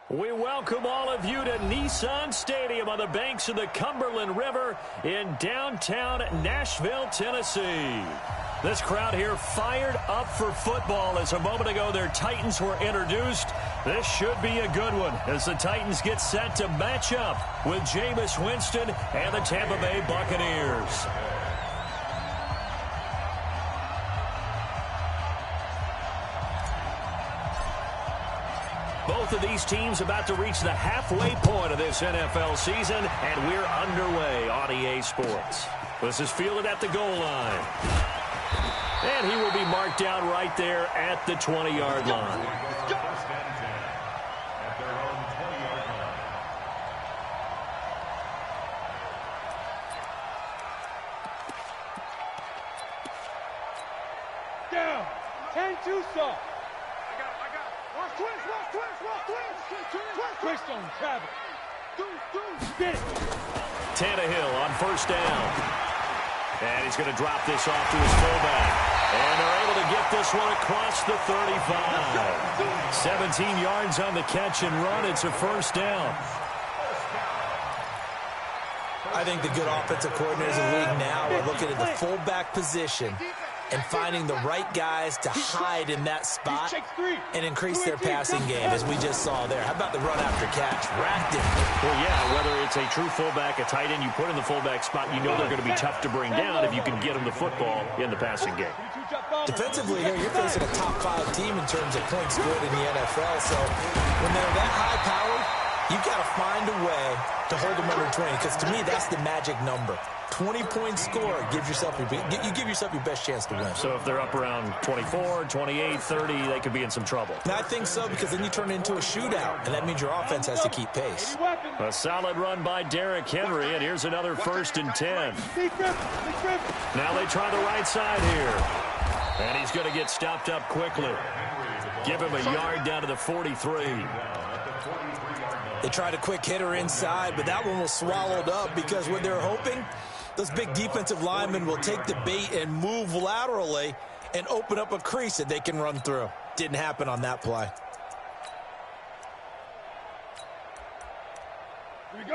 We welcome all of you to Nissan Stadium on the banks of the Cumberland River in downtown Nashville, Tennessee. This crowd here fired up for football as a moment ago their Titans were introduced. This should be a good one as the Titans get set to match up with Jameis Winston and the Tampa Bay Buccaneers. Both of these teams about to reach the halfway point of this NFL season, and we're underway on EA Sports. This is fielded at the goal line. And he will be marked down right there at the 20-yard line. Down. 10-2 soft. Twist on Travis. Spin it. Tannehill on first down. And he's going to drop this off to his fullback. And they're able to get this one across the 35. 17 yards on the catch and run. It's a first down. I think the good offensive coordinators in the league now are looking at the fullback position and finding the right guys to hide in that spot and increase their passing game, as we just saw there. How about the run after catch? Racked it. Well, yeah, whether it's a true fullback, a tight end, you put in the fullback spot, you know they're going to be tough to bring down if you can get them the football in the passing game. Defensively here, you're facing a top-5 team in terms of points scored in the NFL, so when they're that high-powered, you've got to find a way to hold them under 20, because to me, that's the magic number. 20-point score, you give yourself your best chance to win. So if they're up around 24, 28, 30, they could be in some trouble. And I think so, because then you turn it into a shootout, and that means your offense has to keep pace. A solid run by Derrick Henry, and here's another 1st and 10. Now they try the right side here. And he's going to get stopped up quickly. Give him a yard down to the 43. They tried a quick hitter inside, but that one was swallowed up because what they're hoping, those big defensive linemen will take the bait and move laterally and open up a crease that they can run through. Didn't happen on that play.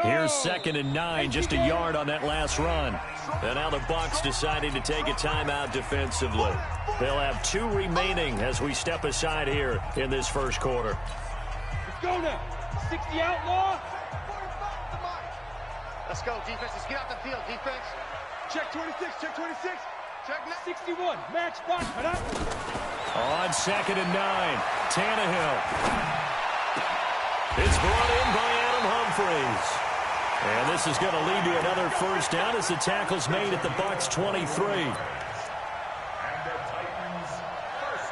Here's 2nd and 9, just a yard on that last run. And now the Bucs deciding to take a timeout defensively. They'll have 2 remaining as we step aside here in this first quarter. Let's go now. 60 outlaw. Let's go, defense. Let's get out the field, defense. Check 26. Check 26. Check 61. Match spot. On 2nd and 9, Tannehill. It's brought in by Adam Humphries. And this is going to lead to another first down as the tackle's made at the Bucs 23.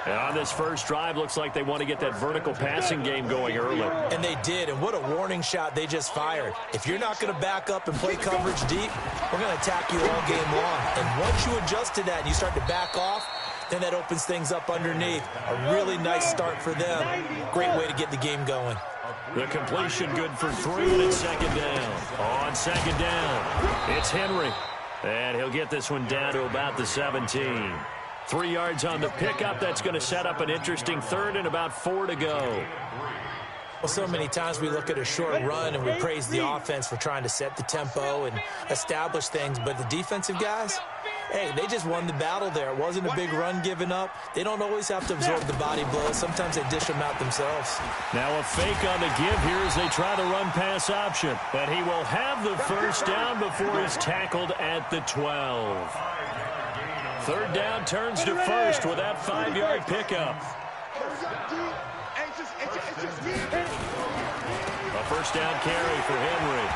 And on this first drive, looks like they want to get that vertical passing game going early. And they did, and what a warning shot they just fired. If you're not going to back up and play coverage deep, we're going to attack you all game long. And once you adjust to that and you start to back off, then that opens things up underneath. A really nice start for them. Great way to get the game going. The completion good for 3, and it's 2nd down. On 2nd down, it's Henry. And he'll get this one down to about the 17. 3 yards on the pickup. That's going to set up an interesting 3rd and about 4 to go. Well, so many times we look at a short run and we praise the offense for trying to set the tempo and establish things, but the defensive guys, hey, they just won the battle there. It wasn't a big run given up. They don't always have to absorb the body blows. Sometimes they dish them out themselves. Now a fake on the give here as they try the run-pass option. And he will have the first down before he's tackled at the 12. 3rd down turns to 1st with that 5-yard pickup. A first down carry for Henry.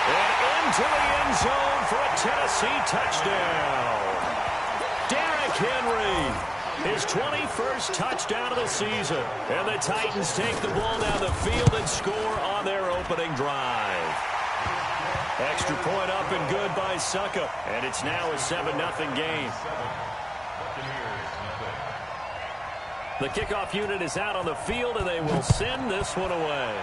And into the end zone for a Tennessee touchdown. Derrick Henry, his 21st touchdown of the season. And the Titans take the ball down the field and score on their opening drive. Extra point up and good by Suckup. And it's now a 7-0 game. The kickoff unit is out on the field, and they will send this one away.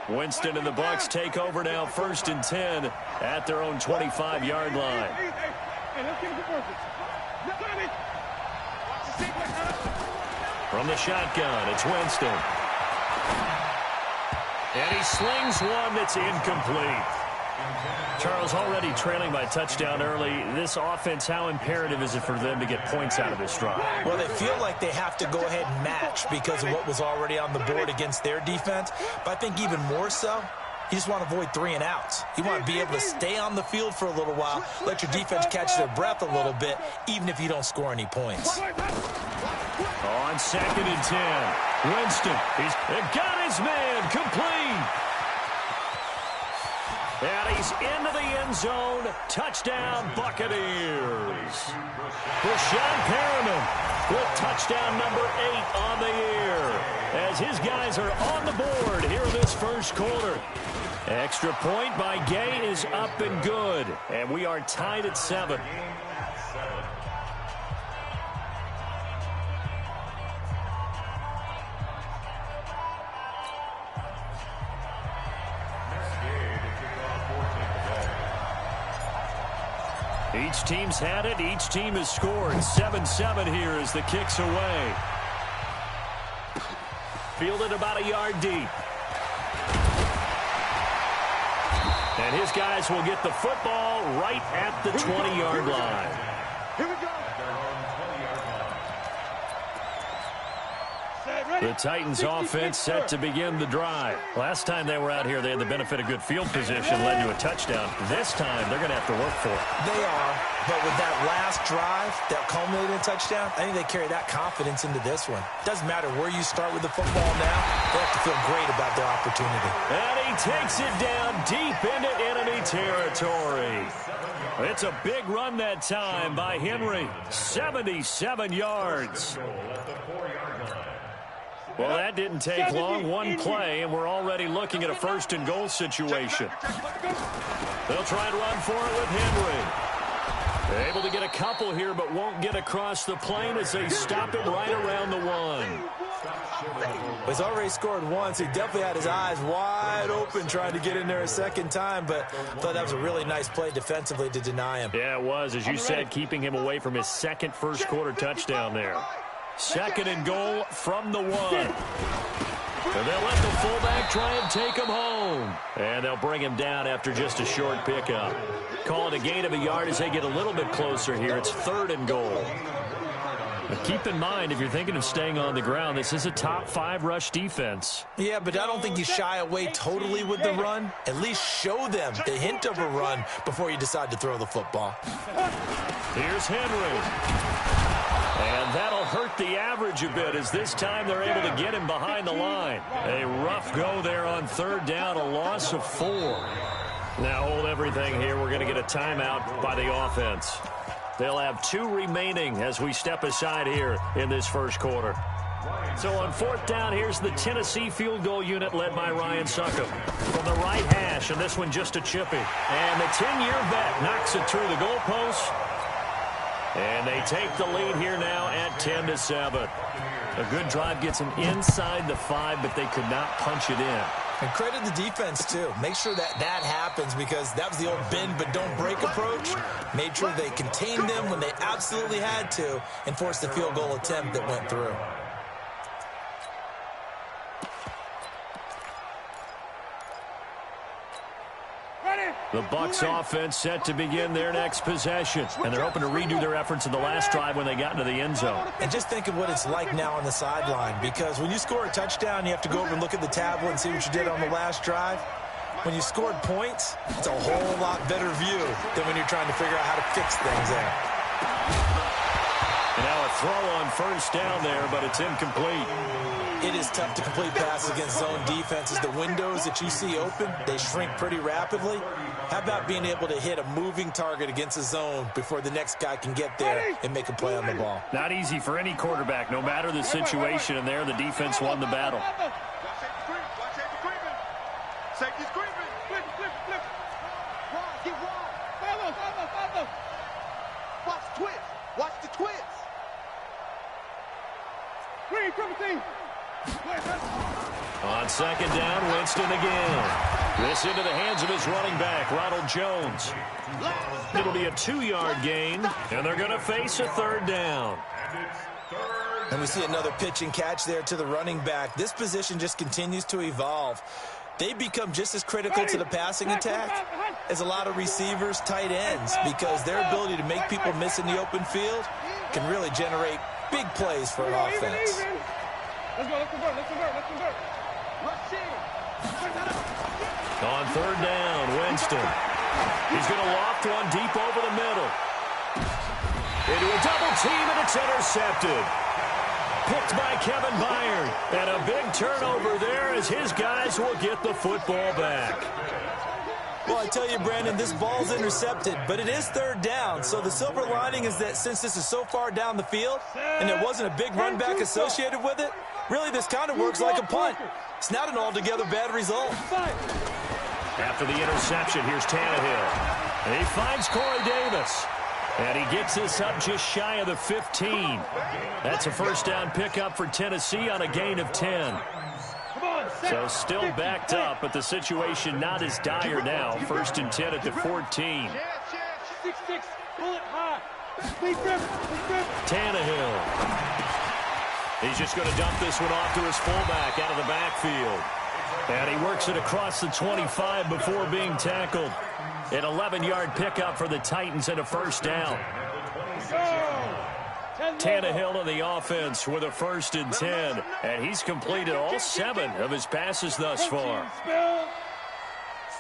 Winston and the Bucks take over now, 1st and 10 at their own 25-yard line. From the shotgun, it's Winston. And he slings one that's incomplete. Charles, already trailing by touchdown early. This offense, how imperative is it for them to get points out of this drive? Well, they feel like they have to go ahead and match because of what was already on the board against their defense. But I think even more so, you just want to avoid 3 and outs. You want to be able to stay on the field for a little while, let your defense catch their breath a little bit, even if you don't score any points. On 2nd and 10, Winston, he's got his man complete. And he's into the end zone. Touchdown, Buccaneers. Brashad Perriman with touchdown number 8 on the year, as his guys are on the board here in this first quarter. Extra point by Gay is up and good, and we are tied at 7. Each team's had it. Each team has scored. 7-7 here as the kick's away. Fielded about a yard deep. And his guys will get the football right at the 20-yard line. Here we go. The Titans offense set to begin the drive. Last time they were out here, they had the benefit of good field position, led to a touchdown. This time, they're going to have to work for it. They are, but with that last drive that culminated in a touchdown, I think they carry that confidence into this one. Doesn't matter where you start with the football now, they have to feel great about their opportunity. And he takes it down deep into enemy territory. It's a big run that time by Henry. 77 yards. Well, that didn't take long. One play, and we're already looking at a 1st and goal situation. They'll try and run for it with Henry. Able to get a couple here, but won't get across the plane as they stop it right around the 1. He's already scored once. He definitely had his eyes wide open trying to get in there a second time, but I thought that was a really nice play defensively to deny him. Yeah, it was, as you said, keeping him away from his second first-quarter touchdown there. 2nd and goal from the 1. And they'll let the fullback try and take him home. And they'll bring him down after just a short pickup. Call it a gain of a yard as they get a little bit closer here. It's 3rd and goal. But keep in mind, if you're thinking of staying on the ground, this is a top 5 rush defense. Yeah, but I don't think you shy away totally with the run. At least show them the hint of a run before you decide to throw the football. Here's Henry. And that'll hurt the average a bit, as this time they're able to get him behind the line. A rough go there on 3rd down, a loss of 4. Now hold everything here. We're going to get a timeout by the offense. They'll have 2 remaining as we step aside here in this first quarter. So on 4th down, here's the Tennessee field goal unit led by Ryan Succop. From the right hash, and this one just a chippy. And the 10-year vet knocks it through the goalpost. And they take the lead here now at 10-7. A good drive gets them inside the 5, but they could not punch it in. And credit the defense, too. Make sure that happens, because that was the old bend but don't break approach. Made sure they contained them when they absolutely had to and forced the field goal attempt that went through. The Bucs offense set to begin their next possession. And they're hoping to redo their efforts in the last drive when they got into the end zone. And just think of what it's like now on the sideline, because when you score a touchdown, you have to go over and look at the tablet and see what you did on the last drive. When you scored points, it's a whole lot better view than when you're trying to figure out how to fix things there. And now a throw on 1st down there, but it's incomplete. It is tough to complete passes against zone defenses. The windows that you see open, they shrink pretty rapidly. How about being able to hit a moving target against a zone before the next guy can get there and make a play on the ball? Not easy for any quarterback, no matter the situation. And there, the defense won the battle. Safety's creeping. Flip. Wide, get wide. Follow. Watch the twist. Watch the twist. Green, triple team. On second down, Winston again. This into the hands of his running back, Ronald Jones. It'll be a 2-yard gain, and they're going to face a third down. And we see another pitch and catch there to the running back. This position just continues to evolve. They become just as critical to the passing attack as a lot of receivers, tight ends, because their ability to make people miss in the open field can really generate big plays for an offense. Let's go, let's convert, let's convert, let's convert. On third down, Winston. He's going to loft one deep over the middle. Into a double team, and it's intercepted. Picked by Kevin Byard. And a big turnover there as his guys will get the football back. Well, I tell you, Brandon, this ball's intercepted, but it is third down. So the silver lining is that since this is so far down the field and there wasn't a big run back associated with it, really this kind of works like a punt. It's not an altogether bad result. After the interception, here's Tannehill. And he finds Corey Davis. And he gets this up just shy of the 15. That's a first down pickup for Tennessee on a gain of 10. So still backed up, but the situation not as dire now. First and 10 at the 14. 6-6, pull it high. Tannehill. He's just going to dump this one off to his fullback out of the backfield. And he works it across the 25 before being tackled. An 11-yard pickup for the Titans and a first down. Tannehill on the offense with a first and 10. And he's completed all 7 of his passes thus far.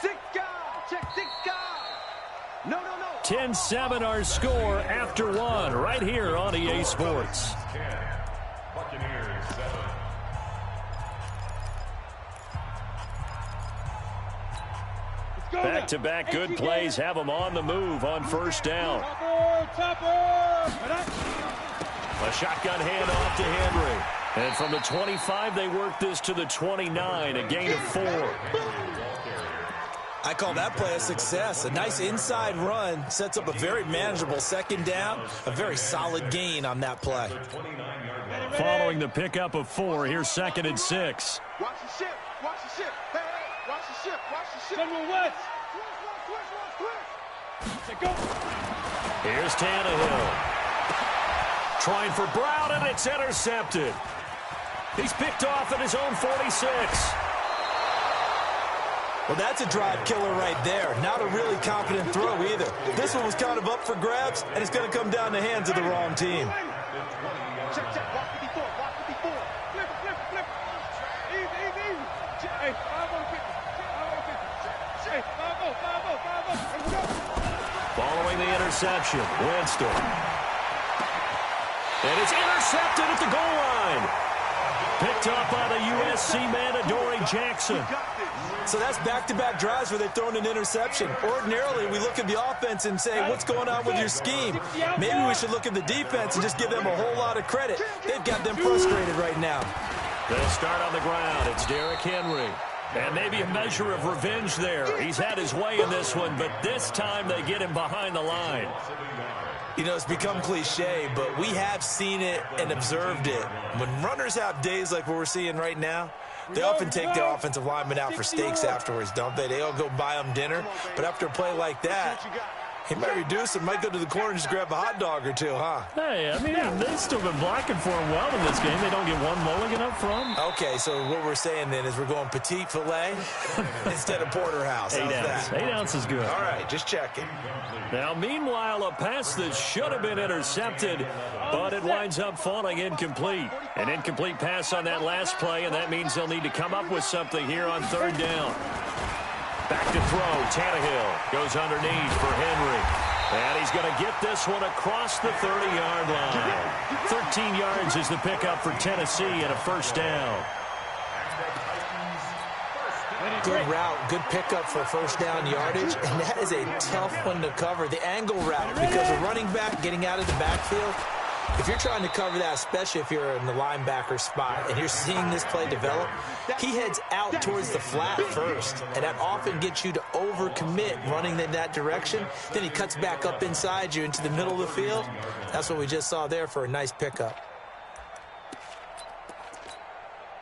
6 guys. Check 6 guys. No. 10-7 our score after 1 right here on EA Sports. Back-to-back good plays have them on the move on first down. A shotgun handoff to Henry. And from the 25, they work this to the 29, a gain of 4. I call that play a success. A nice inside run sets up a very manageable second down, a very solid gain on that play. Following the pickup of 4, here's second and 6. Watch the ship. Watch the ship. Hey, watch the ship. Watch the ship. General West. Here's Tannehill. Trying for Brown, and it's intercepted. He's picked off at his own 46. Well, that's a drive killer right there. Not a really confident throw either. This one was kind of up for grabs, and it's going to come down the hands of the wrong team. Check. Watch the before. Watch the before. Flip. Easy. Hey, 5-0. Hey, 5-0. Following the interception, Winston. And it's intercepted at the goal line. Picked up by the USC man, Adoree Jackson. So that's back-to-back drives where they've thrown an interception. Ordinarily, we look at the offense and say, what's going on with your scheme? Maybe we should look at the defense and just give them a whole lot of credit. They've got them frustrated right now. They'll start on the ground. It's Derrick Henry. And maybe a measure of revenge there. He's had his way in this one, but this time they get him behind the line. You know, it's become cliche, but we have seen it and observed it. When runners have days like what we're seeing right now, they often take their offensive linemen out for steaks afterwards, don't they? They all go buy them dinner. But after a play like that, he might reduce and might go to the corner and just grab a hot dog or two, huh? Hey, I mean, they've still been blocking for him well in this game. They don't get one mulligan up front. Okay, so what we're saying then is we're going petite filet instead of porterhouse. How's that? 8 ounces good. All right, just checking. Now, meanwhile, a pass that should have been intercepted, but it winds up falling incomplete. An incomplete pass on that last play, and that means they'll need to come up with something here on third down. Back to throw. Tannehill goes underneath for Henry. And he's going to get this one across the 30-yard line. 13 yards is the pickup for Tennessee and a first down. Good route, good pickup for first down yardage, and that is a tough one to cover. The angle route, because a running back getting out of the backfield, if you're trying to cover that, especially if you're in the linebacker spot and you're seeing this play develop, he heads out towards the flat first, and that often gets you to overcommit running in that direction. Then he cuts back up inside you into the middle of the field. That's what we just saw there for a nice pickup.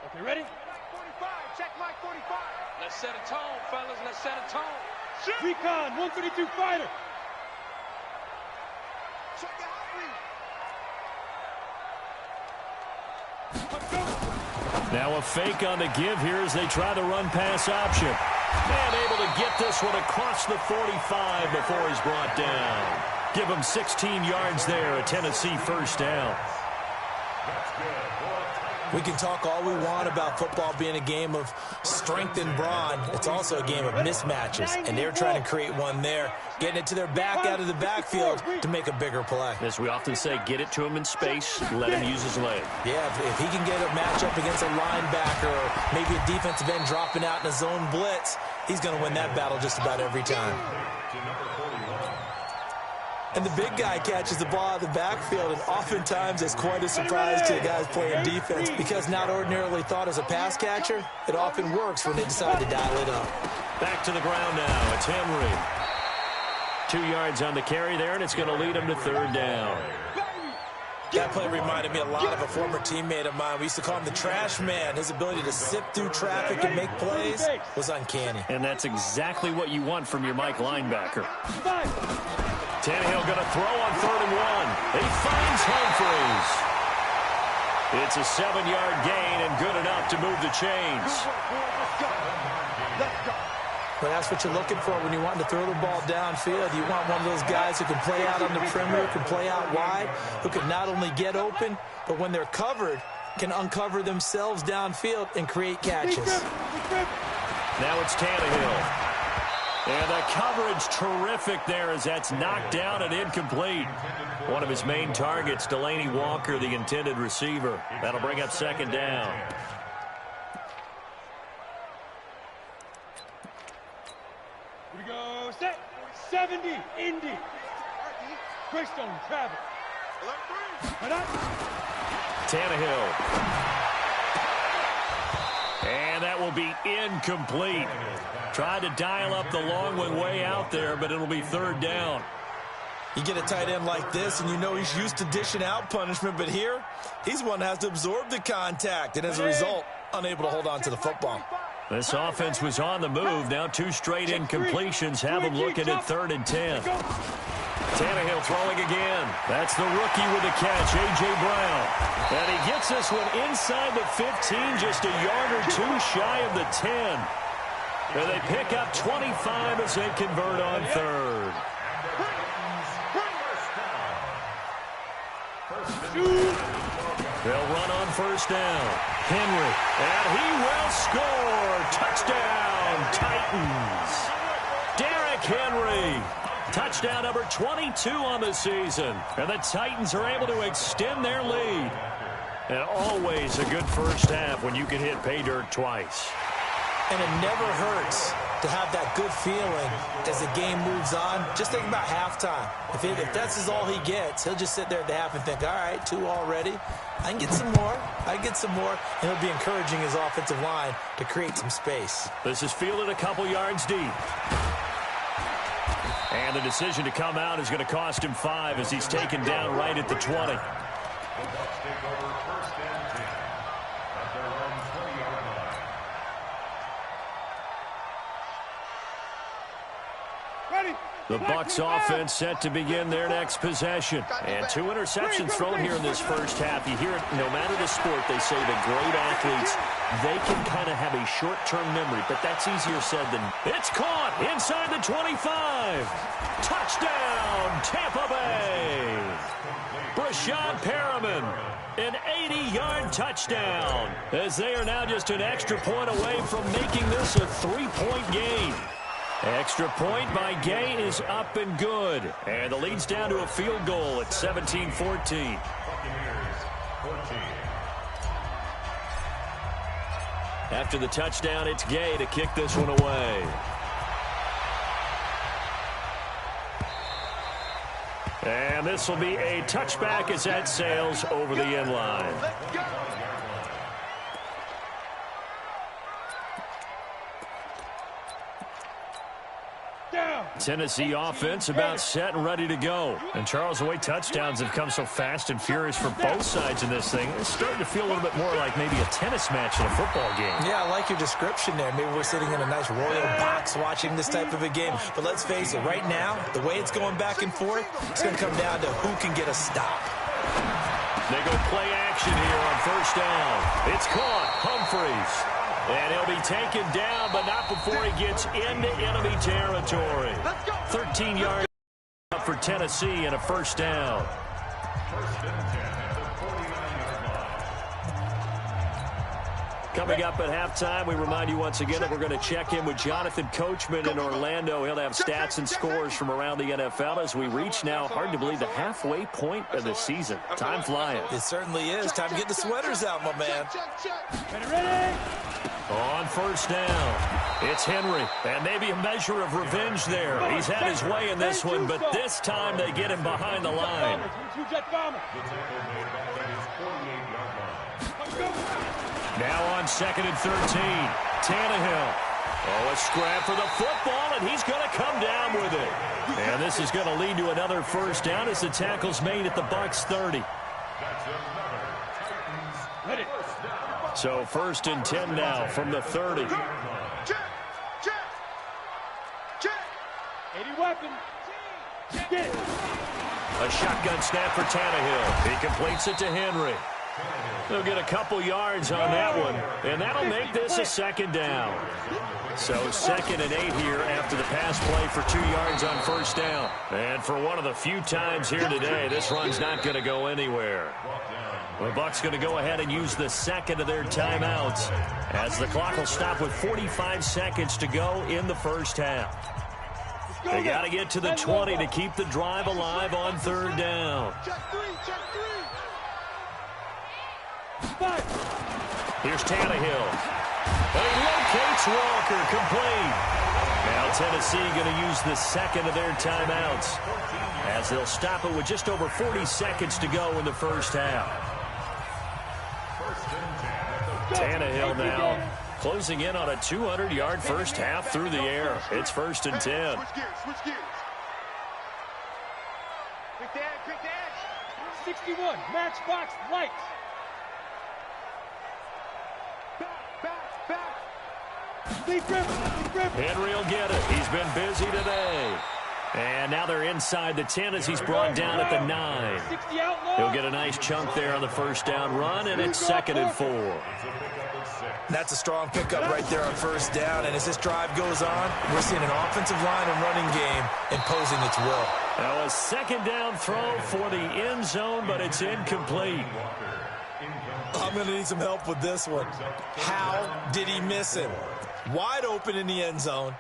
Okay, ready? Check Mike 45. Let's set a tone, fellas. Let's set a tone. Shoot. Recon, 132 fighter. Check your hot read. Now a fake on the give here as they try the run-pass option. And able to get this one across the 45 before he's brought down. Give him 16 yards there, a Tennessee first down. We can talk all we want about football being a game of strength and brawn. It's also a game of mismatches, and they're trying to create one there, getting it to their back out of the backfield to make a bigger play. As we often say, get it to him in space, let him use his leg. Yeah, if he can get a matchup against a linebacker or maybe a defensive end dropping out in a zone blitz, he's going to win that battle just about every time. And the big guy catches the ball out of the backfield, and oftentimes it's quite a surprise to the guys playing defense because not ordinarily thought as a pass catcher, it often works when they decide to dial it up. Back to the ground now. It's Henry. 2 yards on the carry there, and it's going to lead him to third down. That play reminded me a lot of a former teammate of mine. We used to call him the trash man. His ability to sift through traffic and make plays was uncanny. And that's exactly what you want from your Mike linebacker. Tannehill going to throw on 3rd and 1. He finds Humphries. It's a 7-yard gain and good enough to move the chains. But that's what you're looking for when you want to throw the ball downfield. You want one of those guys who can play out on the perimeter, can play out wide, who can not only get open, but when they're covered, can uncover themselves downfield and create catches. Now it's Tannehill. And the coverage terrific there as that's knocked down and incomplete. One of his main targets, Delaney Walker, the intended receiver. That'll bring up 2nd down. Here we go. Set. 70. Indy. Greystone. Travis. Tannehill. And that will be incomplete. Tried to dial up the long one way out there, but it'll be 3rd down. You get a tight end like this, and you know he's used to dishing out punishment, but here, he's one that has to absorb the contact, and as a result, unable to hold on to the football. This offense was on the move. Now 2 straight incompletions have him looking at 3rd and 10. Tannehill throwing again. That's the rookie with the catch, A.J. Brown. And he gets this one inside the 15, just a yard or 2 shy of the 10. And they pick up 25 as they convert on 3rd. They'll run on 1st down. Henry, and he will score. Touchdown, Titans. Derrick Henry. Touchdown number 22 on the season. And the Titans are able to extend their lead. And always a good first half when you can hit pay dirt twice. And it never hurts to have that good feeling as the game moves on. Just think about halftime. If that's all he gets, he'll just sit there at the half and think, all right, 2 already. I can get some more. I can get some more. And he'll be encouraging his offensive line to create some space. This is fielded a couple yards deep. And the decision to come out is going to cost him 5 as he's taken down right at the 20. The Bucs offense set to begin their next possession. And 2 interceptions thrown here in this first half. You hear it, no matter the sport, they say the great athletes, they can kind of have a short-term memory, but that's easier said than... It's caught inside the 25. Touchdown, Tampa Bay. Brashad Perriman, an 80-yard touchdown, as they are now just an extra point away from making this a 3-point game. Extra point by Gay is up and good. And the lead's down to a field goal at 17-14. After the touchdown, it's Gay to kick this one away. And this will be a touchback as that sails over the end line. Down. Tennessee offense about set and ready to go. And, Charles, the way touchdowns have come so fast and furious for both sides in this thing, it's starting to feel a little bit more like maybe a tennis match in a football game. Yeah, I like your description there. Maybe we're sitting in a nice royal box watching this type of a game. But let's face it, right now, the way it's going back and forth, it's going to come down to who can get a stop. They go play action here on first down. It's caught. Humphreys. And he'll be taken down, but not before he gets into enemy territory. 13 yards for Tennessee and a first down. Coming up at halftime, we remind you once again that we're going to check in with Jonathan Coachman in Orlando. He'll have stats and scores from around the NFL as we reach now, hard to believe, the halfway point of the season. Time flying. It certainly is. Time to get the sweaters out, my man. Ready? On first down, it's Henry, and maybe a measure of revenge there. He's had his way in this one, but this time they get him behind the line. Now on second and 13, Tannehill. Oh, a scrap for the football, and he's going to come down with it. And this is going to lead to another first down as the tackle's made at the Bucs 30. So first and 10 now from the 30. Check. 80 weapon. Get. A shotgun snap for Tannehill. He completes it to Henry. They'll get a couple yards on that one, and that'll make this a second down. So second and 8 here after the pass play for 2 yards on first down. And for one of the few times here today, this run's not going to go anywhere. The Bucs going to go ahead and use the second of their timeouts as the clock will stop with 45 seconds to go in the first half. They got to get to the 20 to keep the drive alive on third down. Here's Tannehill. He locates Walker, complete. Now Tennessee going to use the second of their timeouts as they'll stop it with just over 40 seconds to go in the first half. Tannehill now closing in on a 200-yard first half through the air. It's first and 10. Switch gears. Quick dash. 61, matchbox lights. Back. Deep grip. Henry will get it. He's been busy today. And now they're inside the 10 as he's brought down at the 9. He'll get a nice chunk there on the first down run, and it's second and 4. That's a strong pickup right there on first down, and as this drive goes on, we're seeing an offensive line and running game imposing its will. Now a second down throw for the end zone, but it's incomplete. I'm going to need some help with this one. How did he miss him? Wide open in the end zone.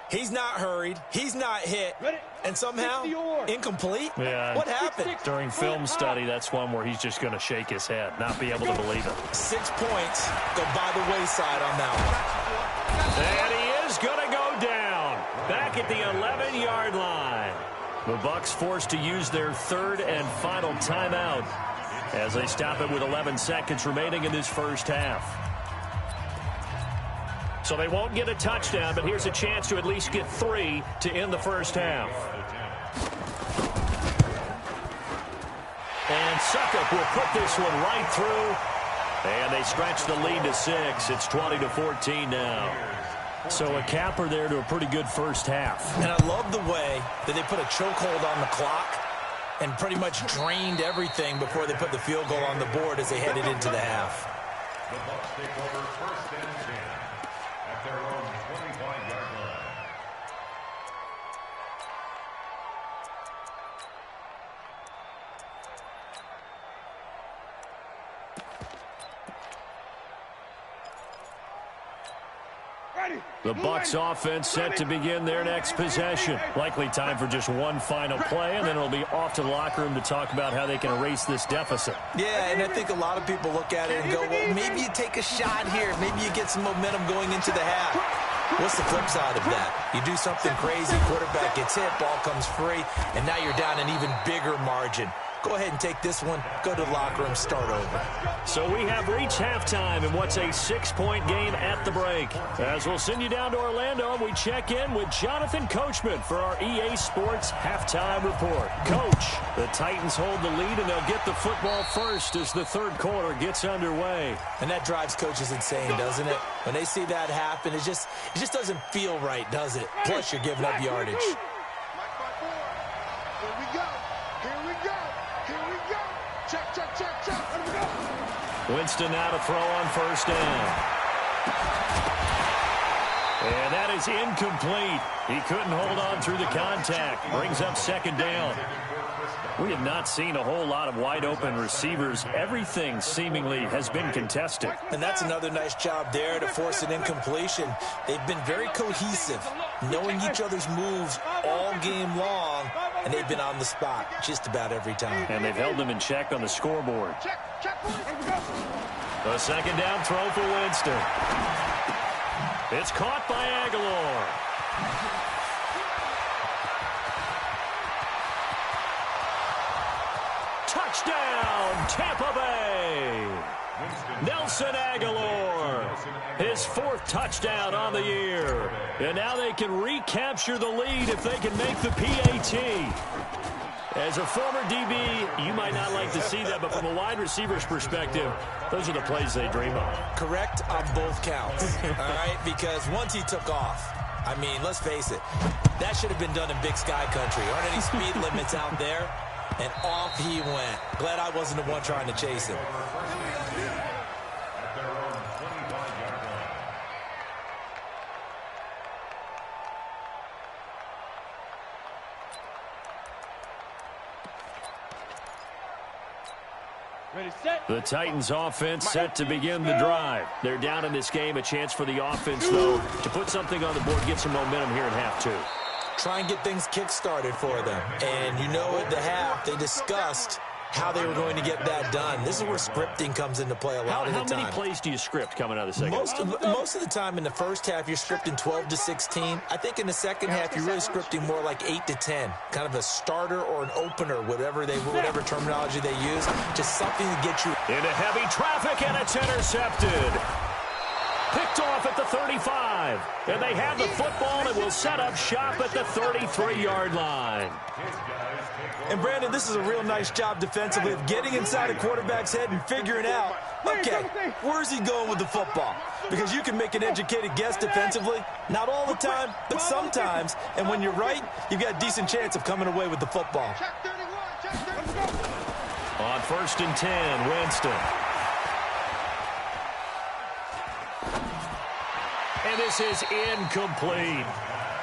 He's not hurried. He's not hit. And somehow, incomplete? Yeah. What happened? During film study, that's one where he's just going to shake his head, not be able to believe it. 6 points go by the wayside on that one. And he is going to go down. Back at the 11-yard line. The Bucs forced to use their third and final timeout as they stop it with 11 seconds remaining in this first half. So they won't get a touchdown, but here's a chance to at least get 3 to end the first half. And Suckup will put this one right through. And they stretch the lead to 6. It's 20-14 now. So a capper there to a pretty good first half. And I love the way that they put a chokehold on the clock and pretty much drained everything before they put the field goal on the board as they headed into the half. The Bucs take over first and 10 at their own 25-yard line. The Bucs offense set to begin their next possession. Likely time for just one final play, and then it'll be off to the locker room to talk about how they can erase this deficit. Yeah, and I think a lot of people look at it and go, well, maybe you take a shot here. Maybe you get some momentum going into the half. What's the flip side of that? You do something crazy, quarterback gets hit, ball comes free, and now you're down an even bigger margin. go ahead and take this one, go to the locker room, start over. So we have reached halftime in what's a 6-point game at the break. As we'll send you down to Orlando, we check in with Jonathan Coachman for our EA Sports Halftime Report. Coach, the Titans hold the lead, and they'll get the football first as the third quarter gets underway. And that drives coaches insane, doesn't it? When they see that happen, it just doesn't feel right, does it? Plus, you're giving up yardage. Here we go. Here we go. Here we go. Check, check, check, check. Here we go. Winston now to throw on first down. And that is incomplete. He couldn't hold on through the contact. Brings up second down. We have not seen a whole lot of wide-open receivers. Everything seemingly has been contested. And that's another nice job there to force an incompletion. They've been very cohesive, knowing each other's moves all game long, and they've been on the spot just about every time. And they've held them in check on the scoreboard. The second down throw for Winston. It's caught by Aguilar. Touchdown, Tampa Bay. Nelson Aguilar, his fourth touchdown on the year. And now they can recapture the lead if they can make the PAT. As a former DB, you might not like to see that, but from a wide receiver's perspective, those are the plays they dream of. Correct on both counts, all right? Because once he took off, I mean, let's face it, that should have been done in Big Sky Country. Aren't any speed limits out there? And off he went. Glad I wasn't the one trying to chase him. At their own 25-yard line. Ready, set. The Titans offense set to begin the drive. They're down in this game. A chance for the offense, though, to put something on the board, get some momentum here in half two. Try and get things kick-started for them. And you know at the half, they discussed how they were going to get that done. This is where scripting comes into play a lot of the time. How many plays do you script coming out of the second? Most of the time in the first half, you're scripting 12 to 16. I think in the second half, you're really scripting more like 8 to 10. Kind of a starter or an opener, whatever terminology they use. Just something to get you into heavy traffic, and it's intercepted. Picked off at the 35. And they have the football and will set up shop at the 33-yard line. And, Brandon, this is a real nice job defensively of getting inside a quarterback's head and figuring out, okay, where's he going with the football? Because you can make an educated guess defensively. Not all the time, but sometimes. And when you're right, you've got a decent chance of coming away with the football. On first and 10, Winston. And this is incomplete.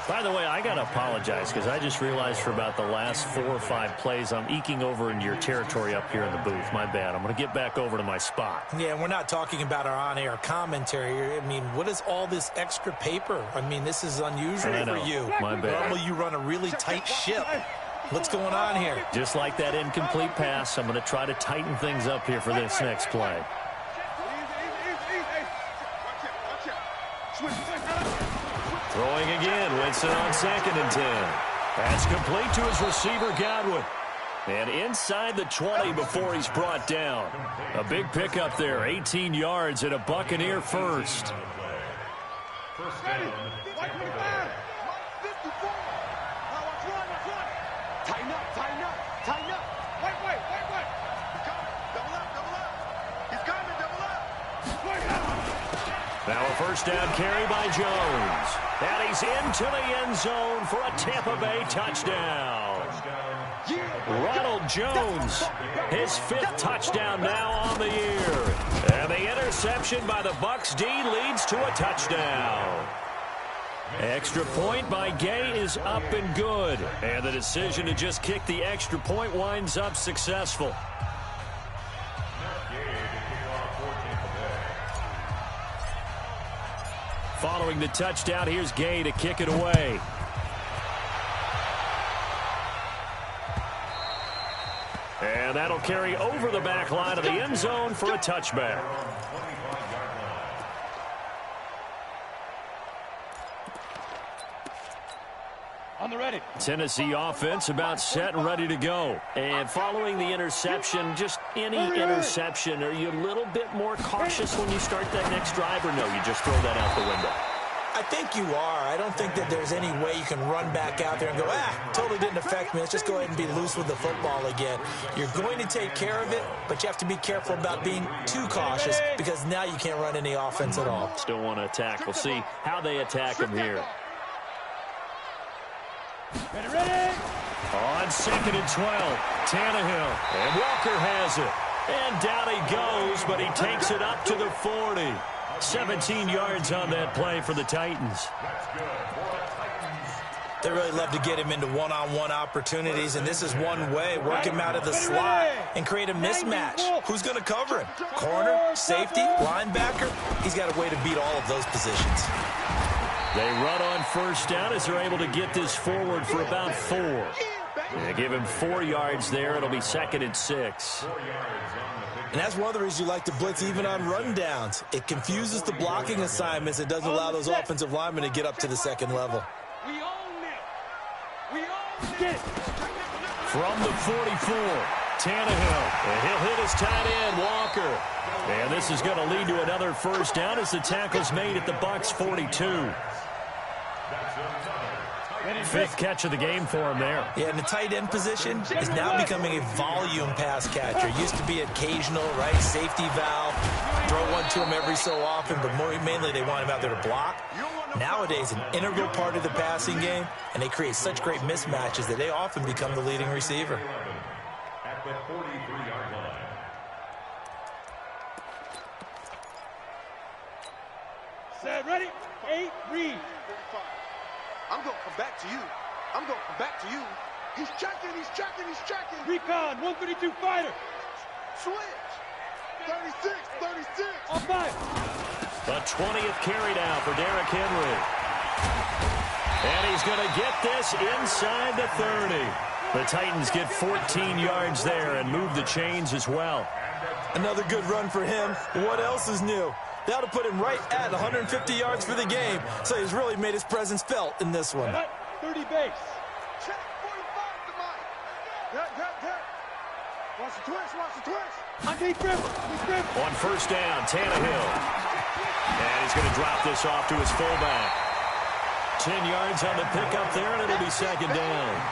By the way, I got to apologize because I just realized for about the last 4 or 5 plays, I'm eking over into your territory up here in the booth. My bad. I'm going to get back over to my spot. Yeah, we're not talking about our on-air commentary here. I mean, what is all this extra paper? I mean, this is unusual for you. My bad. Normally you run a really tight ship. What's going on here? Just like that incomplete pass, I'm going to try to tighten things up here for this next play. Throwing again, Winston on second and 10. That's complete to his receiver, Godwin. And inside the 20 before he's brought down. A big pickup there, 18 yards and a Buccaneer first. First down. Tighten up, tighten up, tighten up. Wait. Double up. He's coming, double up. Now a first down carry by Jones. And he's into the end zone for a Tampa Bay touchdown. Ronald Jones, his 5th touchdown now on the year. And the interception by the Bucs D leads to a touchdown. Extra point by Gay is up and good. And the decision to just kick the extra point winds up successful. Following the touchdown, here's Gay to kick it away. And that'll carry over the back line of the end zone for a touchback. On the ready. Tennessee offense about set and ready to go. And following the interception, just any interception, are you a little bit more cautious when you start that next drive, or no, you just throw that out the window? I think you are. I don't think that there's any way you can run back out there and go, totally didn't affect me. Let's just go ahead and be loose with the football again. You're going to take care of it, but you have to be careful about being too cautious because now you can't run any offense at all. Still want to attack. We'll see how they attack them here. Ready. On 2nd and 12, Tannehill. And Walker has it. And down he goes, but he takes it up to the 40. 17 yards on that play for the Titans. They really love to get him into one-on-one opportunities, and this is one way. Work him out of the slot and create a mismatch. Who's going to cover him? Corner, safety, linebacker? He's got a way to beat all of those positions. They run on first down as they're able to get this forward for about 4. They give him 4 yards there. It'll be 2nd and 6. And that's one of the reasons you like to blitz even on run downs. It confuses the blocking assignments. It doesn't allow those offensive linemen to get up to the second level. From the 44, Tannehill. And he'll hit his tight end, Walker. And this is going to lead to another first down as the tackle's made at the Bucs 42. 5th catch of the game for him there. Yeah, and the tight end position is now becoming a volume pass catcher. Used to be occasional, right, safety valve. Throw one to him every so often, but mainly they want him out there to block. Nowadays, an integral part of the passing game, and they create such great mismatches that they often become the leading receiver. At the 43-yard line. Set, ready. 8, read. I'm going to come back to you. I'm going to come back to you. He's checking, he's checking, he's checking. Recon, 132 fighter. Switch. 36, 36. On 5. The 20th carry down for Derrick Henry. And he's going to get this inside the 30. The Titans get 14 yards there and move the chains as well. Another good run for him. What else is new? That'll put him right at 150 yards for the game, so he's really made his presence felt in this one. 30 base. Check 45 to Mike. Get. Watch the twist, watch the twist. On deep river. On first down, Tannehill. And he's going to drop this off to his fullback. 10 yards on the pickup there, and it'll be 2nd down.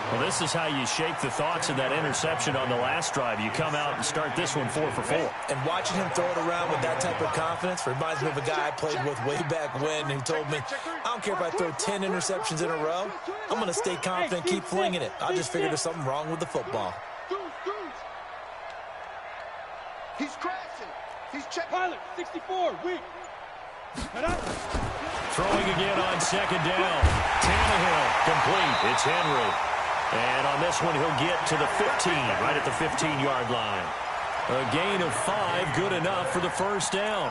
Well, this is how you shake the thoughts of that interception on the last drive. You come out and start this one 4 for 4. And watching him throw it around with that type of confidence reminds me of a guy I played with way back when who told me, I don't care if I throw 10 interceptions in a row. I'm going to stay confident, keep flinging it. I just figured there's something wrong with the football. He's crashing. He's checking. Pilot, 64, weak. Throwing again on 2nd down. Tannehill, complete. It's Henry. And on this one, he'll get to the 15, right at the 15-yard line. A gain of 5, good enough for the first down.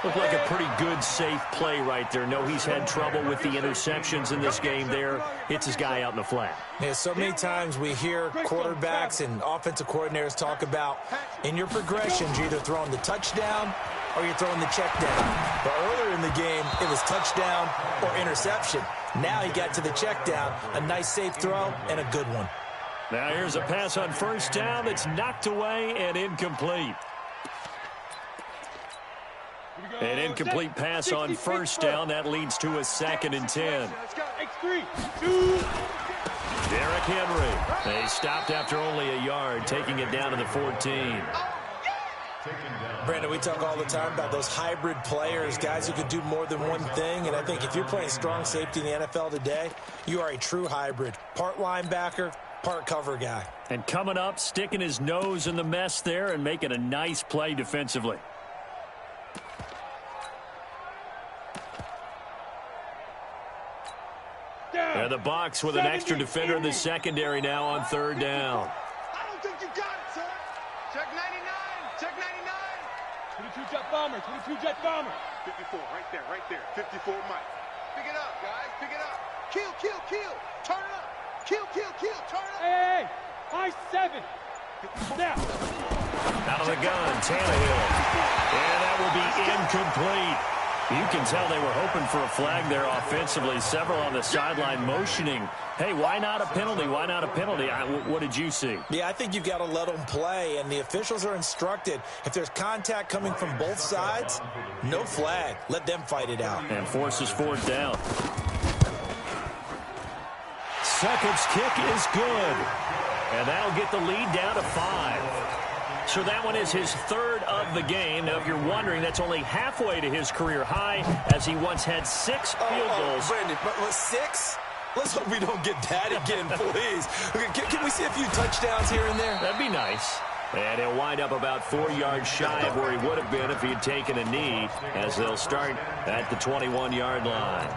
Looked like a pretty good, safe play right there. No, he's had trouble with the interceptions in this game there. Hits his guy out in the flat. Yeah, so many times we hear quarterbacks and offensive coordinators talk about in your progressions, you're either throwing the touchdown or you're throwing the check down. But earlier in the game, it was touchdown or interception. Now he got to the check down, a nice safe throw, and a good one. Now here's a pass on first down that's knocked away and incomplete. An incomplete pass on first down. That leads to a 2nd and 10. X3, 2. Derrick Henry. They stopped after only a yard, taking it down to the 14. Brandon, we talk all the time about those hybrid players, guys who can do more than one thing. And I think if you're playing strong safety in the NFL today, you are a true hybrid. Part linebacker, part cover guy. And coming up, sticking his nose in the mess there and making a nice play defensively. And the Bucs with an extra defender in the secondary now on 3rd down. I don't think you got it, sir. Check 99. Check 99. 22 jet bomber. 22 jet bomber. 54, right there, right there. 54 Mike. Pick it up, guys. Pick it up. Kill. Turn it up. Kill. Turn it up. Hey. High 7. Snap. Out of the gun, Tannehill. And that will be incomplete. You can tell they were hoping for a flag there offensively. Several on the sideline motioning, hey, why not a penalty? Why not a penalty? What did you see? Yeah, I think you've got to let them play, and the officials are instructed, if there's contact coming from both sides, no flag. Let them fight it out. And forces fourth down. Suckups kick is good. And that'll get the lead down to 5. So that one is his third of the game. Now, if you're wondering, that's only halfway to his career high, as he once had 6 field goals. Brandon, but 6? Let's hope we don't get that again, please. Can we see a few touchdowns here and there? That'd be nice. And he'll wind up about 4 yards shy of where he would have been if he had taken a knee, as they'll start at the 21-yard line.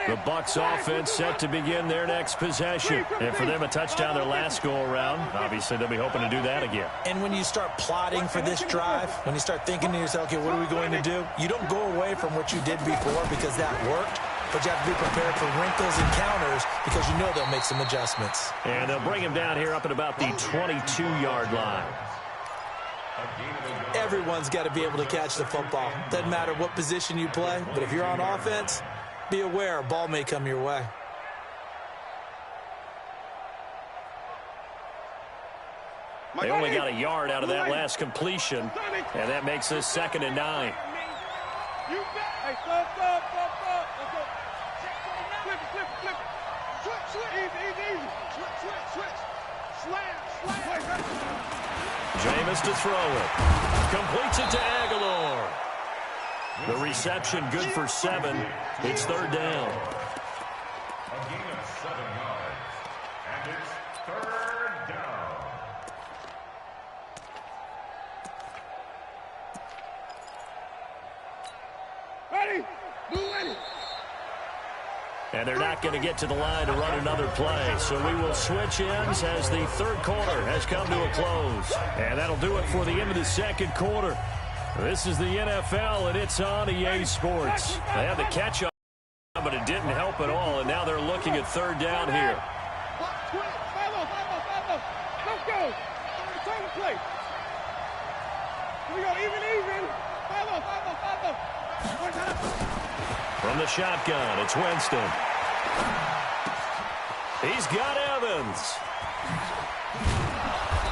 The Bucs offense set to begin their next possession. And for them, a touchdown their last go-around. Obviously, they'll be hoping to do that again. And when you start plotting for this drive, when you start thinking to yourself, okay, what are we going to do? You don't go away from what you did before because that worked. But you have to be prepared for wrinkles and counters because you know they'll make some adjustments. And they'll bring him down here up at about the 22-yard line. Everyone's got to be able to catch the football. Doesn't matter what position you play, but if you're on offense, be aware a ball may come your way. They only got a yard out of that last completion, and that makes this 2nd and 9. Hey, stop. Let's go. Flip. Switch. Easy. Switch. Slam. Jameis to throw it. Completes it to Aguilar. The reception good for 7. It's 3rd down. A gain of 7 yards. And it's 3rd down. Ready. And they're not going to get to the line to run another play. So we will switch ends as the 3rd quarter has come to a close. And that'll do it for the end of the 2nd quarter. This is the NFL, and it's on EA Sports. They had the catch-up, but it didn't help at all, and now they're looking at 3rd down here. Let's go. Turn the play. Here we go. Even. 5-0. From the shotgun, it's Winston. He's got Evans.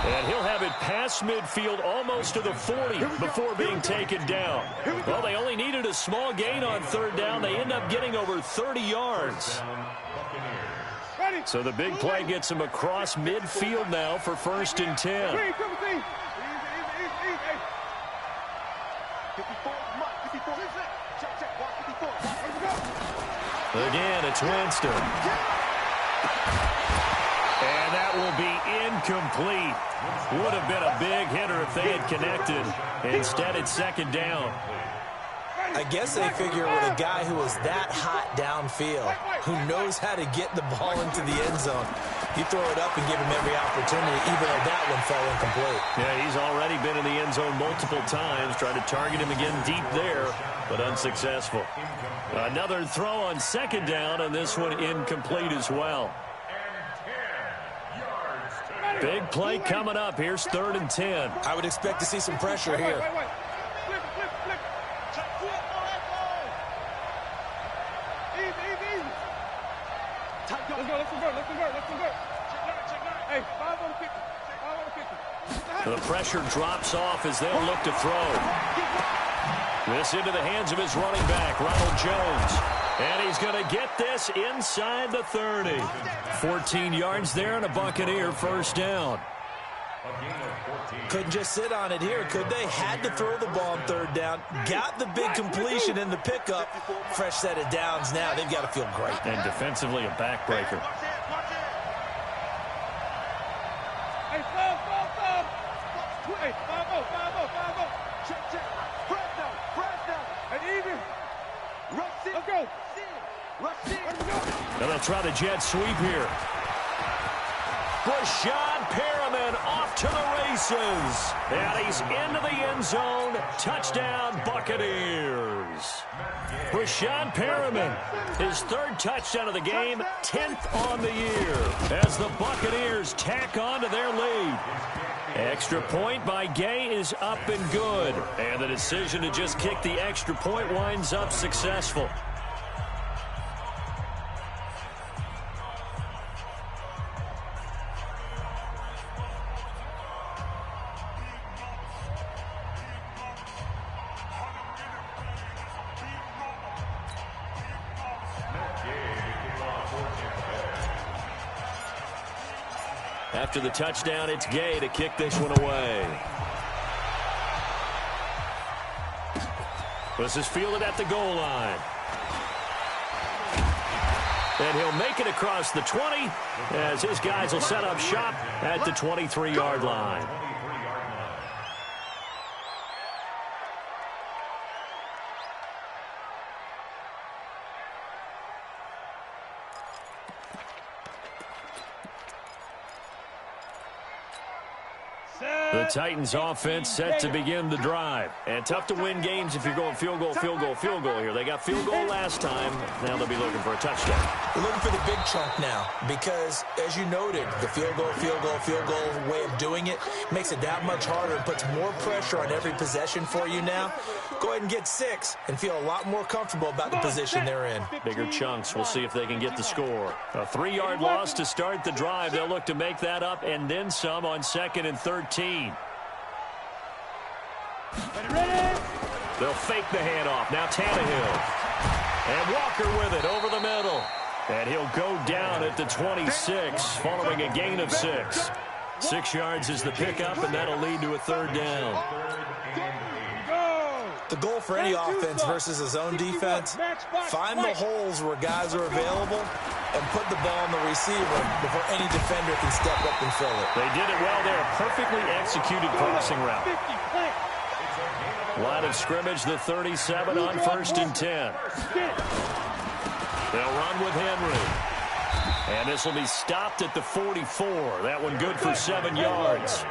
And he'll have it past midfield almost to the 40 before being taken down. Well, they only needed a small gain on 3rd down. They end up getting over 30 yards. So the big play gets him across midfield now for 1st and 10. Again, it's Winston. And that will be incomplete. Would have been a big hitter if they had connected. Instead, it's 2nd down. I guess they figure with a guy who is that hot downfield, who knows how to get the ball into the end zone, you throw it up and give him every opportunity, even though that one fell incomplete. Yeah, he's already been in the end zone multiple times, tried to target him again deep there, but unsuccessful. Another throw on 2nd down, and this one incomplete as well. Big play coming up. Here's 3rd and 10. I would expect to see some pressure here. Flip. Easy. Let's convert. Hey, 5 on the 50. The pressure drops off as they'll look to throw. This into the hands of his running back, Ronald Jones. And he's going to get this inside the 30. 14 yards there and a Buccaneer 1st down. Couldn't just sit on it here, could they? Had to throw the ball on 3rd down. Got the big completion in the pickup. Fresh set of downs now. They've got to feel great. And defensively a backbreaker. Hey, stop. Hey, 5-0. Press down. And even. Let's go. Now they'll try the jet sweep here. Rashad Perriman off to the misses. And he's into the end zone. Touchdown, Buccaneers. Rashawn Perriman, his third touchdown of the game, 10th on the year, as the Buccaneers tack on to their lead. Extra point by Gay is up and good. And the decision to just kick the extra point winds up successful. After the touchdown, it's Gay to kick this one away. This is fielded at the goal line. And he'll make it across the 20 as his guys will set up shop at the 23-yard line. The Titans offense set to begin the drive. And tough to win games if you're going field goal here. They got field goal last time. Now they'll be looking for a touchdown. They're looking for the big chunk now because, as you noted, the field goal way of doing it makes it that much harder and puts more pressure on every possession for you now. Go ahead and get 6 and feel a lot more comfortable about the position they're in. Bigger chunks. We'll see if they can get the score. A 3-yard loss to start the drive. They'll look to make that up and then some on 2nd and 13. They'll fake the handoff. Now Tannehill. And Walker with it over the middle. And he'll go down at the 26 following a gain of 6. 6 yards is the pickup, and that'll lead to a 3rd down. The goal for any offense versus his own defense, find the holes where guys are available and put the ball on the receiver before any defender can step up and fill it. They did it well there. Perfectly executed crossing route. Line of scrimmage, the 37 on 1st and 10. They'll run with Henry. And this will be stopped at the 44. That one good for 7 yards.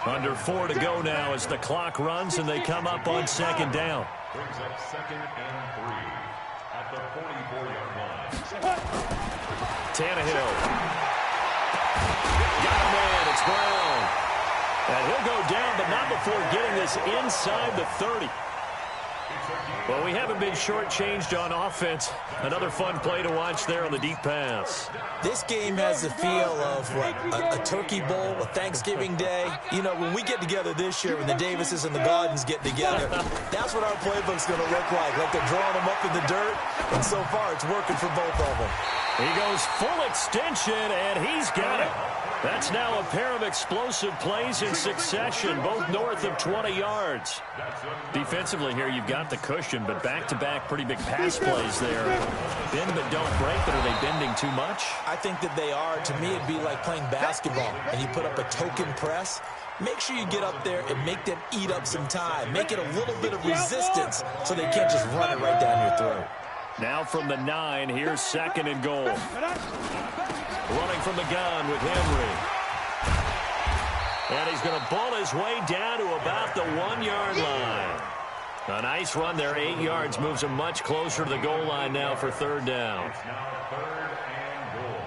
Under 4 to go now as the clock runs and they come up on 2nd down. Brings up 2nd and 3 at the 44-yard line. Tannehill. Got him in. It's Brown. And he'll go down, but not before getting this inside the 30. Well, we haven't been shortchanged on offense. Another fun play to watch there on the deep pass. This game has the feel of a turkey bowl, a Thanksgiving day. You know, when we get together this year, when the Davises and the Gardens get together, that's what our playbook's going to look like. Like they're drawing them up in the dirt, and so far it's working for both of them. He goes full extension, and he's got it. That's now a pair of explosive plays in succession, both north of 20 yards. Defensively here, you've got the cushion, but back-to-back pretty big pass plays there. Bend but don't break, but are they bending too much? I think that they are. To me, it'd be like playing basketball, and you put up a token press. Make sure you get up there and make them eat up some time. Make it a little bit of resistance so they can't just run it right down your throat. Now from the 9, here's 2nd and goal. Running from the gun with Henry. And he's going to ball his way down to about the 1-yard line. A nice run there, 8 yards, moves him much closer to the goal line now for 3rd down. It's now 3rd and goal.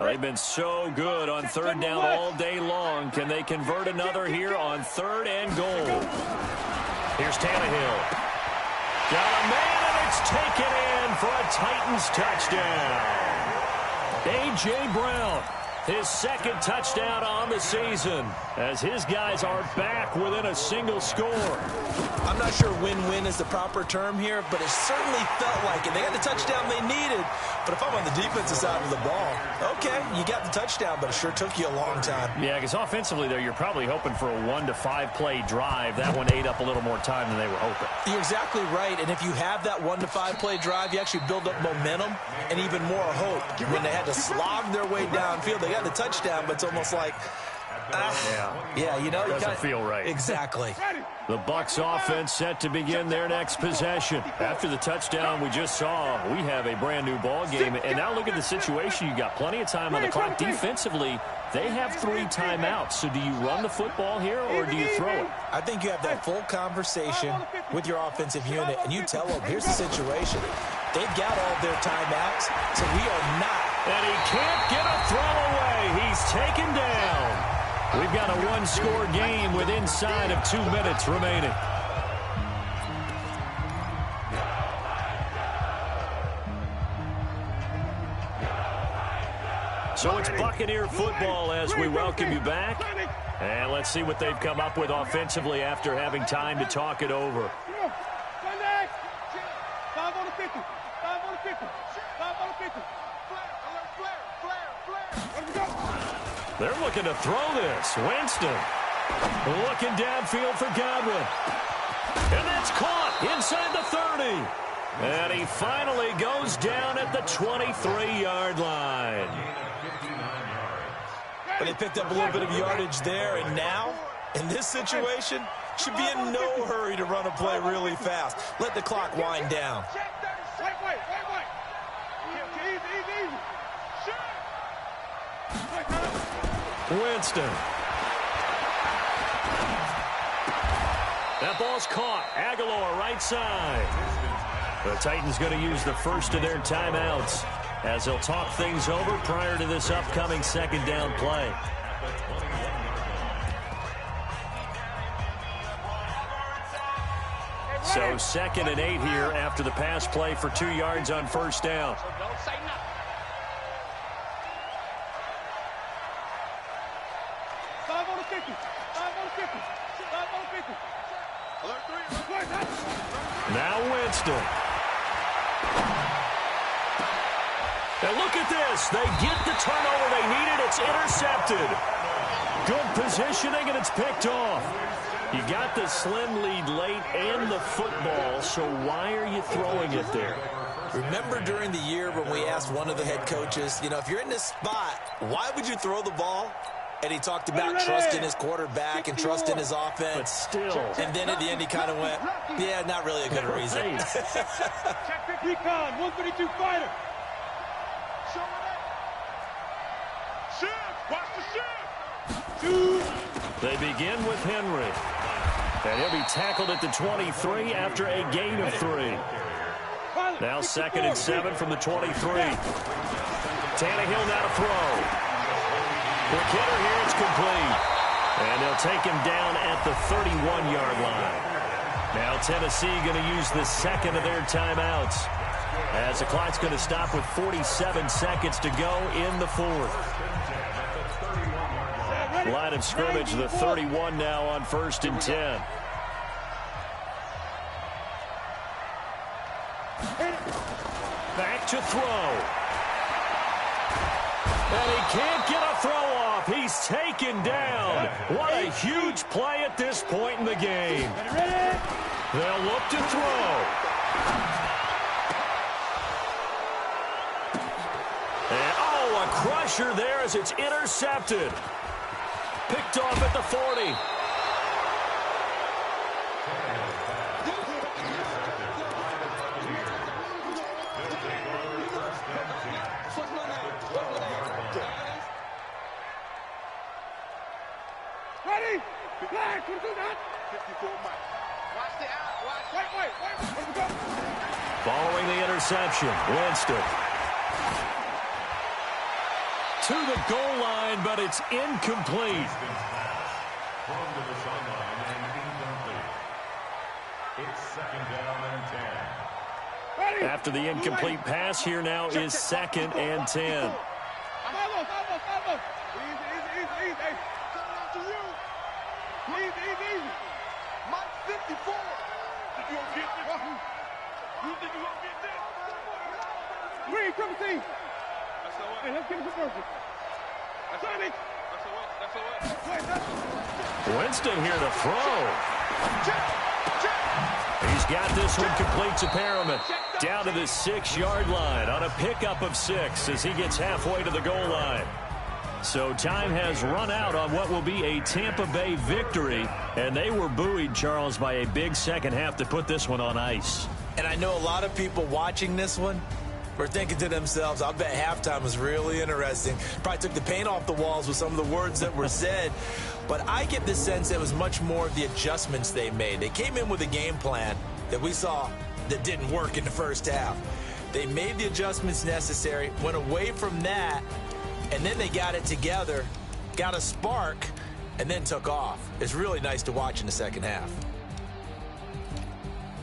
They've been so good on 3rd down all day long. Can they convert another here on 3rd and goal? Here's Tannehill. Got a man, and it's taken in for a Titans touchdown. A.J. Brown, his 2nd touchdown on the season, as his guys are back within a single score. I'm not sure win-win is the proper term here, but it certainly felt like it. They got the touchdown they needed, but if I'm on the defensive side of the ball, okay, you got the touchdown, but it sure took you a long time. Yeah, because offensively there, you're probably hoping for a 1 to 5 play drive. That one ate up a little more time than they were hoping. You're exactly right, and if you have that 1 to 5 play drive, you actually build up momentum and even more hope. When they had to slog their way downfield, they got the touchdown, but it's almost like Yeah, you know. Doesn't feel right. Exactly. The Bucs offense set to begin their next possession. After the touchdown we just saw, we have a brand new ball game. And now look at the situation. You got plenty of time on the clock. Defensively, they have 3 timeouts. So do you run the football here or do you throw it? I think you have that full conversation with your offensive unit, and you tell them, here's the situation. They've got all their timeouts, so we are not. And he can't get a throw away. He's taken down. We've got a one-score game with inside of 2 minutes remaining. So it's Buccaneer football as we welcome you back. And let's see what they've come up with offensively after having time to talk it over. 5 on the 50. 5 on the 50. 5 on the 50. They're looking to throw this. Winston looking downfield for Godwin. And that's caught inside the 30. And he finally goes down at the 23-yard line. But they picked up a little bit of yardage there, and now, in this situation, should be in no hurry to run a play really fast. Let the clock wind down. Wait. Easy. Winston. That ball's caught. Aguilar right side. The Titans going to use the first of their timeouts as they'll talk things over prior to this upcoming second down play. So 2nd and 8 here after the pass play for 2 yards on first down. Don't say nothing. 5 on the 50. 5 on the 50. 5 on the 50. Alert 3. Now Winston. And look at this. They get the turnover they needed. It's intercepted. Good positioning, and it's picked off. You got the slim lead late and the football, so why are you throwing it there? Remember during the year when we asked one of the head coaches, if you're in this spot, why would you throw the ball? And he talked about trusting his quarterback and trusting his offense. But still. And then at the end he kind of went, yeah, not really a good reason. Check recon, 132 fighter. Shift, watch the shift. They begin with Henry. And he'll be tackled at the 23 after a gain of 3. Now 2nd and 7 from the 23. Tannehill now to throw. Quick hitter here, it's complete. And they'll take him down at the 31-yard line. Now Tennessee going to use the second of their timeouts, as the clock's going to stop with 47 seconds to go in the 4th. Line of scrimmage, the 31 now on 1st and 10. Back to throw. And he can't get a throw off. He's taken down. What a huge play at this point in the game. They'll look to throw. And, a crusher there as it's intercepted. Picked off at the 40. Ready? Flag, can you do that? 54 Mike. Watch the out. Watch. Wait. Let me go. Following the interception, Winston. To the goal line, but it's incomplete. Thrown to the sideline and incomplete. It's 2nd down and 10. Ready? After the incomplete pass, here now is 2nd and 10. Follow. Easy. Hey. Coming out to you. Easy. Mike 54. Think you gonna get this? You think you gonna get this? Green, triple team. Hey, let's get it conversion. Winston here to throw. He's got this one complete to Perriman. Down to the 6-yard line on a pickup of 6 as he gets halfway to the goal line. So time has run out on what will be a Tampa Bay victory, and they were buoyed, Charles, by a big second half to put this one on ice. And I know a lot of people watching this one were thinking to themselves, I bet halftime was really interesting. Probably took the paint off the walls with some of the words that were said. But I get the sense it was much more of the adjustments they made. They came in with a game plan that we saw that didn't work in the first half. They made the adjustments necessary, went away from that, and then they got it together, got a spark, and then took off. It's really nice to watch in the second half.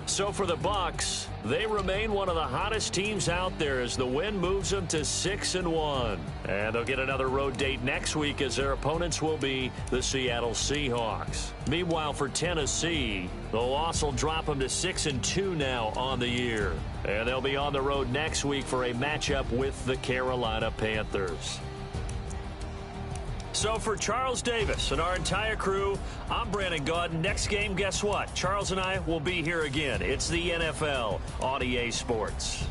So for the Bucks, they remain one of the hottest teams out there as the win moves them to 6-1. And they'll get another road date next week as their opponents will be the Seattle Seahawks. Meanwhile, for Tennessee, the loss will drop them to 6-2 now on the year. And they'll be on the road next week for a matchup with the Carolina Panthers. So for Charles Davis and our entire crew, I'm Brandon Gaudin. Next game, guess what? Charles and I will be here again. It's the NFL on EA Sports.